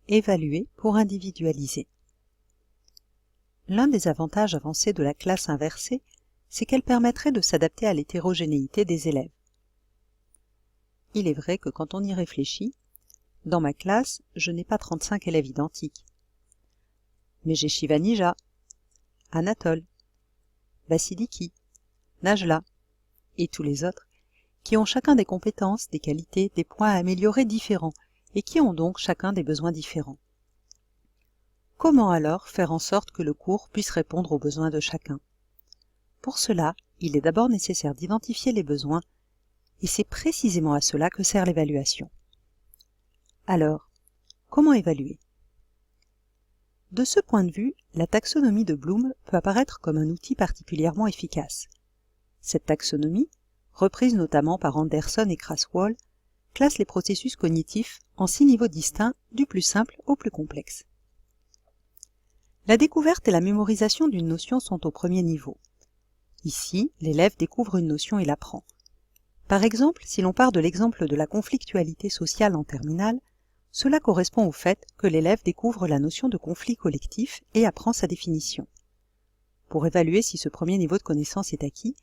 évaluer pour individualiser. L'un des avantages avancés de la classe inversée, c'est qu'elle permettrait de s'adapter à l'hétérogénéité des élèves. Il est vrai que quand on y réfléchit, dans ma classe, je n'ai pas 35 élèves identiques. Mais j'ai Shivanija, Anatole, Vasiliki, Najla et tous les autres qui ont chacun des compétences, des qualités, des points à améliorer différents et qui ont donc chacun des besoins différents. Comment alors faire en sorte que le cours puisse répondre aux besoins de chacun? Pour cela, il est d'abord nécessaire d'identifier les besoins et c'est précisément à cela que sert l'évaluation. Alors, comment évaluer? De ce point de vue, la taxonomie de Bloom peut apparaître comme un outil particulièrement efficace. Cette taxonomie, reprise notamment par Anderson et Crasswell, classe les processus cognitifs en 6 niveaux distincts du plus simple au plus complexe. La découverte et la mémorisation d'une notion sont au premier niveau. Ici, l'élève découvre une notion et l'apprend. Par exemple, si l'on part de l'exemple de la conflictualité sociale en terminale, cela correspond au fait que l'élève découvre la notion de conflit collectif et apprend sa définition. Pour évaluer si ce premier niveau de connaissance est acquis,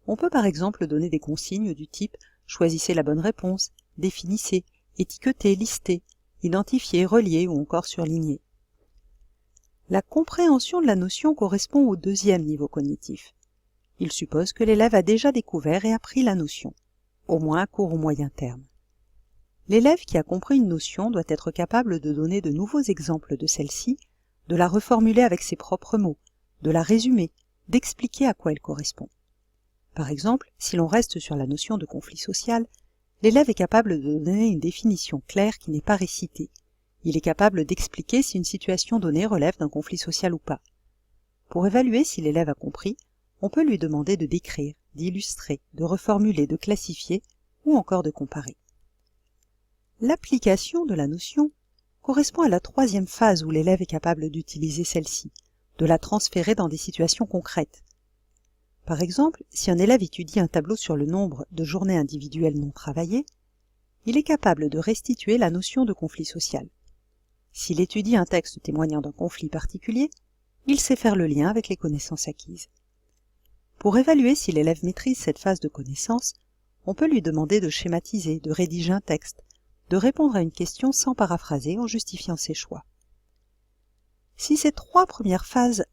on peut par exemple donner des consignes du type « choisissez la bonne réponse »,« définissez »,« étiquetez »,« listez »,« identifiez »,« reliez » ou encore « surligner ». La compréhension de la notion correspond au deuxième niveau cognitif. Il suppose que l'élève a déjà découvert et appris la notion, au moins à court ou moyen terme. L'élève qui a compris une notion doit être capable de donner de nouveaux exemples de celle-ci, de la reformuler avec ses propres mots, de la résumer, d'expliquer à quoi elle correspond. Par exemple, si l'on reste sur la notion de conflit social, l'élève est capable de donner une définition claire qui n'est pas récitée. Il est capable d'expliquer si une situation donnée relève d'un conflit social ou pas. Pour évaluer si l'élève a compris, on peut lui demander de décrire, d'illustrer, de reformuler, de classifier ou encore de comparer. L'application de la notion correspond à la troisième phase où l'élève est capable d'utiliser celle-ci, de la transférer dans des situations concrètes. Par exemple, si un élève étudie un tableau sur le nombre de journées individuelles non travaillées, il est capable de restituer la notion de conflit social. S'il étudie un texte témoignant d'un conflit particulier, il sait faire le lien avec les connaissances acquises. Pour évaluer si l'élève maîtrise cette phase de connaissance, on peut lui demander de schématiser, de rédiger un texte, de répondre à une question sans paraphraser en justifiant ses choix. Si ces 3 premières phases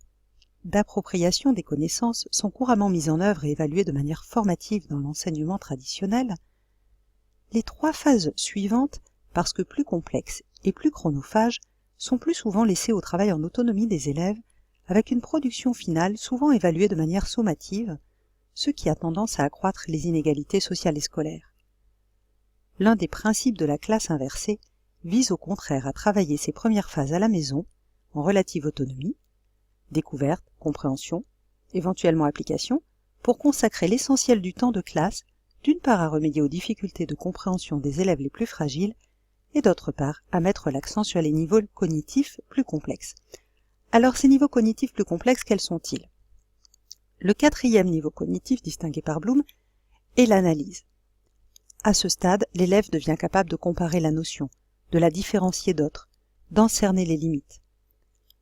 d'appropriation des connaissances sont couramment mises en œuvre et évaluées de manière formative dans l'enseignement traditionnel, les 3 phases suivantes, parce que plus complexes et plus chronophages, sont plus souvent laissées au travail en autonomie des élèves, avec une production finale souvent évaluée de manière sommative, ce qui a tendance à accroître les inégalités sociales et scolaires. L'un des principes de la classe inversée vise au contraire à travailler ces premières phases à la maison, en relative autonomie, découverte, compréhension, éventuellement application, pour consacrer l'essentiel du temps de classe, d'une part à remédier aux difficultés de compréhension des élèves les plus fragiles, et d'autre part à mettre l'accent sur les niveaux cognitifs plus complexes. Alors ces niveaux cognitifs plus complexes, quels sont-ils? Le 4e niveau cognitif distingué par Bloom est l'analyse. À ce stade, l'élève devient capable de comparer la notion, de la différencier d'autres, d'en cerner les limites.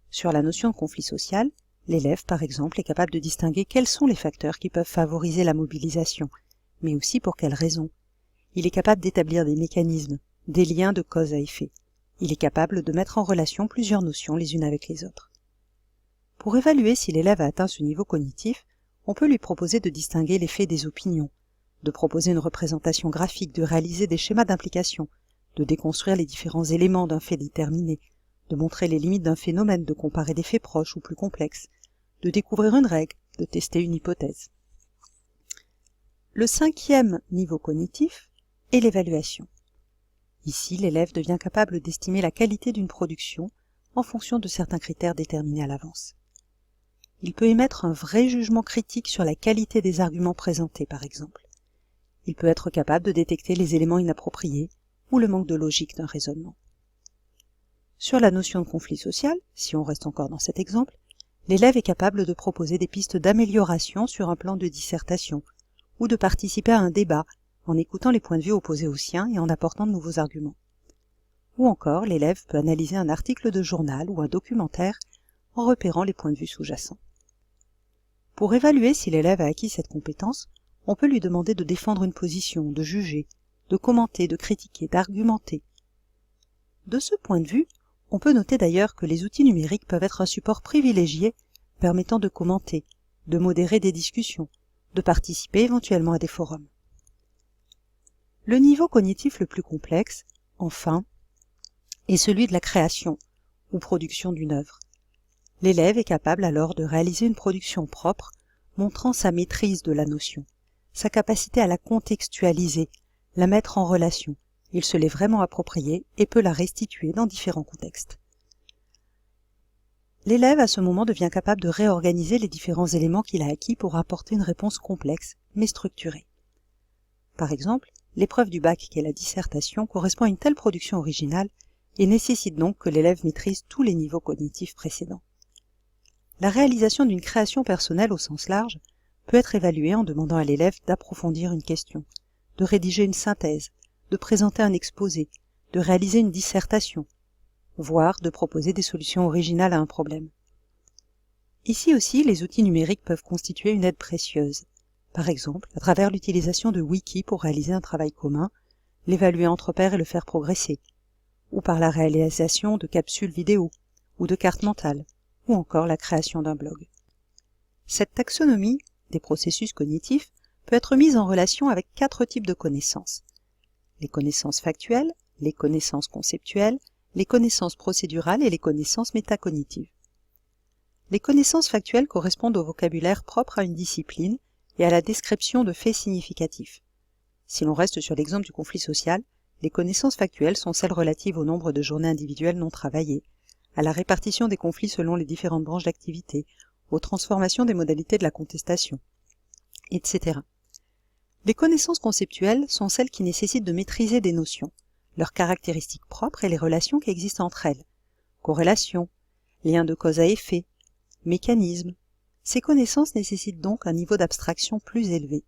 Sur la notion de conflit social, l'élève, par exemple, est capable de distinguer quels sont les facteurs qui peuvent favoriser la mobilisation, mais aussi pour quelles raisons. Il est capable d'établir des mécanismes, des liens de cause à effet. Il est capable de mettre en relation plusieurs notions les unes avec les autres. Pour évaluer si l'élève a atteint ce niveau cognitif, on peut lui proposer de distinguer l'effet des opinions, de proposer une représentation graphique, de réaliser des schémas d'implication, de déconstruire les différents éléments d'un fait déterminé, de montrer les limites d'un phénomène, de comparer des faits proches ou plus complexes, de découvrir une règle, de tester une hypothèse. Le 5e niveau cognitif est l'évaluation. Ici, l'élève devient capable d'estimer la qualité d'une production en fonction de certains critères déterminés à l'avance. Il peut émettre un vrai jugement critique sur la qualité des arguments présentés, par exemple. Il peut être capable de détecter les éléments inappropriés ou le manque de logique d'un raisonnement. Sur la notion de conflit social, si on reste encore dans cet exemple, l'élève est capable de proposer des pistes d'amélioration sur un plan de dissertation ou de participer à un débat en écoutant les points de vue opposés aux siens et en apportant de nouveaux arguments. Ou encore, l'élève peut analyser un article de journal ou un documentaire en repérant les points de vue sous-jacents. Pour évaluer si l'élève a acquis cette compétence, on peut lui demander de défendre une position, de juger, de commenter, de critiquer, d'argumenter. De ce point de vue, on peut noter d'ailleurs que les outils numériques peuvent être un support privilégié permettant de commenter, de modérer des discussions, de participer éventuellement à des forums. Le niveau cognitif le plus complexe, enfin, est celui de la création ou production d'une œuvre. L'élève est capable alors de réaliser une production propre, montrant sa maîtrise de la notion, sa capacité à la contextualiser, la mettre en relation. Il se l'est vraiment appropriée et peut la restituer dans différents contextes. L'élève à ce moment devient capable de réorganiser les différents éléments qu'il a acquis pour apporter une réponse complexe, mais structurée. Par exemple, l'épreuve du bac, qui est la dissertation, correspond à une telle production originale et nécessite donc que l'élève maîtrise tous les niveaux cognitifs précédents. La réalisation d'une création personnelle au sens large peut être évaluée en demandant à l'élève d'approfondir une question, de rédiger une synthèse, de présenter un exposé, de réaliser une dissertation, voire de proposer des solutions originales à un problème. Ici aussi, les outils numériques peuvent constituer une aide précieuse. Par exemple, à travers l'utilisation de wikis pour réaliser un travail commun, l'évaluer entre pairs et le faire progresser, ou par la réalisation de capsules vidéo, ou de cartes mentales, ou encore la création d'un blog. Cette taxonomie des processus cognitifs peut être mise en relation avec 4 types de connaissances. Les connaissances factuelles, les connaissances conceptuelles, les connaissances procédurales et les connaissances métacognitives. Les connaissances factuelles correspondent au vocabulaire propre à une discipline et à la description de faits significatifs. Si l'on reste sur l'exemple du conflit social, les connaissances factuelles sont celles relatives au nombre de journées individuelles non travaillées, à la répartition des conflits selon les différentes branches d'activité, aux transformations des modalités de la contestation, etc. Les connaissances conceptuelles sont celles qui nécessitent de maîtriser des notions, leurs caractéristiques propres et les relations qui existent entre elles, corrélation, lien de cause à effet, mécanisme. Ces connaissances nécessitent donc un niveau d'abstraction plus élevé.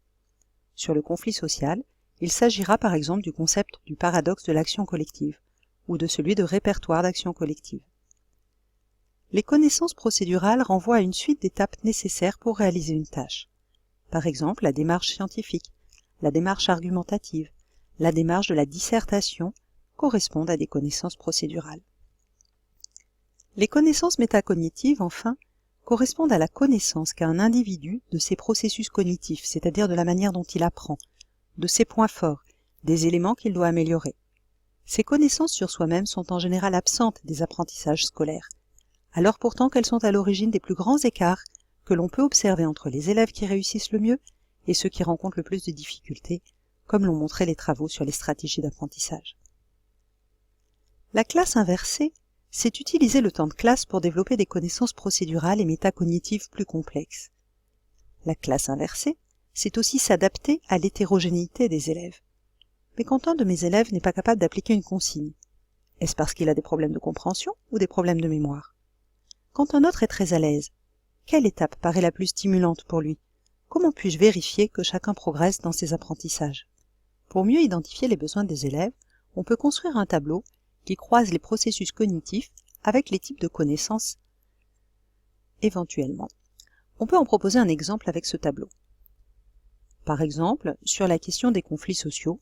Sur le conflit social, il s'agira par exemple du concept du paradoxe de l'action collective, ou de celui de répertoire d'action collective. Les connaissances procédurales renvoient à une suite d'étapes nécessaires pour réaliser une tâche. Par exemple, la démarche scientifique, la démarche argumentative, la démarche de la dissertation correspondent à des connaissances procédurales. Les connaissances métacognitives, enfin, correspondent à la connaissance qu'a un individu de ses processus cognitifs, c'est-à-dire de la manière dont il apprend, de ses points forts, des éléments qu'il doit améliorer. Ces connaissances sur soi-même sont en général absentes des apprentissages scolaires, alors pourtant qu'elles sont à l'origine des plus grands écarts que l'on peut observer entre les élèves qui réussissent le mieux et ceux qui rencontrent le plus de difficultés, comme l'ont montré les travaux sur les stratégies d'apprentissage. La classe inversée, c'est utiliser le temps de classe pour développer des connaissances procédurales et métacognitives plus complexes. La classe inversée, c'est aussi s'adapter à l'hétérogénéité des élèves. Mais quand un de mes élèves n'est pas capable d'appliquer une consigne, est-ce parce qu'il a des problèmes de compréhension ou des problèmes de mémoire? Quand un autre est très à l'aise, quelle étape paraît la plus stimulante pour lui? Comment puis-je vérifier que chacun progresse dans ses apprentissages? Pour mieux identifier les besoins des élèves, on peut construire un tableau qui croise les processus cognitifs avec les types de connaissances éventuellement. On peut en proposer un exemple avec ce tableau. Par exemple, sur la question des conflits sociaux,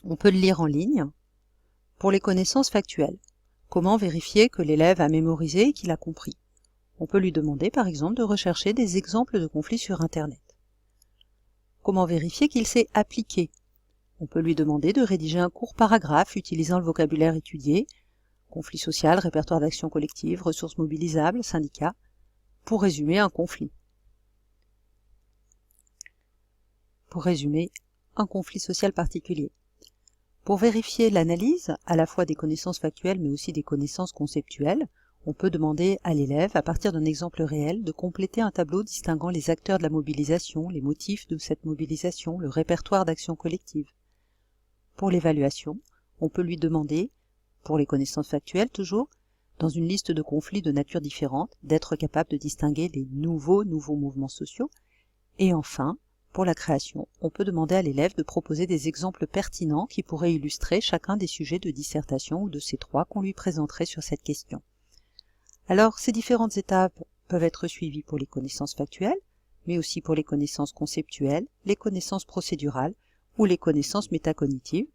on peut le lire en ligne. Pour les connaissances factuelles, comment vérifier que l'élève a mémorisé et qu'il a compris? On peut lui demander par exemple de rechercher des exemples de conflits sur Internet. Comment vérifier qu'il sait appliquer? On peut lui demander de rédiger un court paragraphe utilisant le vocabulaire étudié, conflit social, répertoire d'action collective, ressources mobilisables, syndicats, pour résumer un conflit. Pour résumer un conflit social particulier. Pour vérifier l'analyse, à la fois des connaissances factuelles mais aussi des connaissances conceptuelles, on peut demander à l'élève, à partir d'un exemple réel, de compléter un tableau distinguant les acteurs de la mobilisation, les motifs de cette mobilisation, le répertoire d'action collective. Pour l'évaluation, on peut lui demander, pour les connaissances factuelles toujours, dans une liste de conflits de nature différente, d'être capable de distinguer les nouveaux mouvements sociaux, et enfin, pour la création, on peut demander à l'élève de proposer des exemples pertinents qui pourraient illustrer chacun des sujets de dissertation ou de C3 qu'on lui présenterait sur cette question. Alors, ces différentes étapes peuvent être suivies pour les connaissances factuelles, mais aussi pour les connaissances conceptuelles, les connaissances procédurales ou les connaissances métacognitives,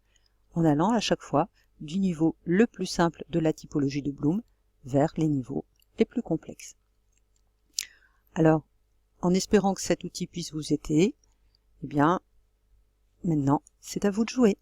en allant à chaque fois du niveau le plus simple de la typologie de Bloom vers les niveaux les plus complexes. Alors, en espérant que cet outil puisse vous aider, eh bien, maintenant, c'est à vous de jouer.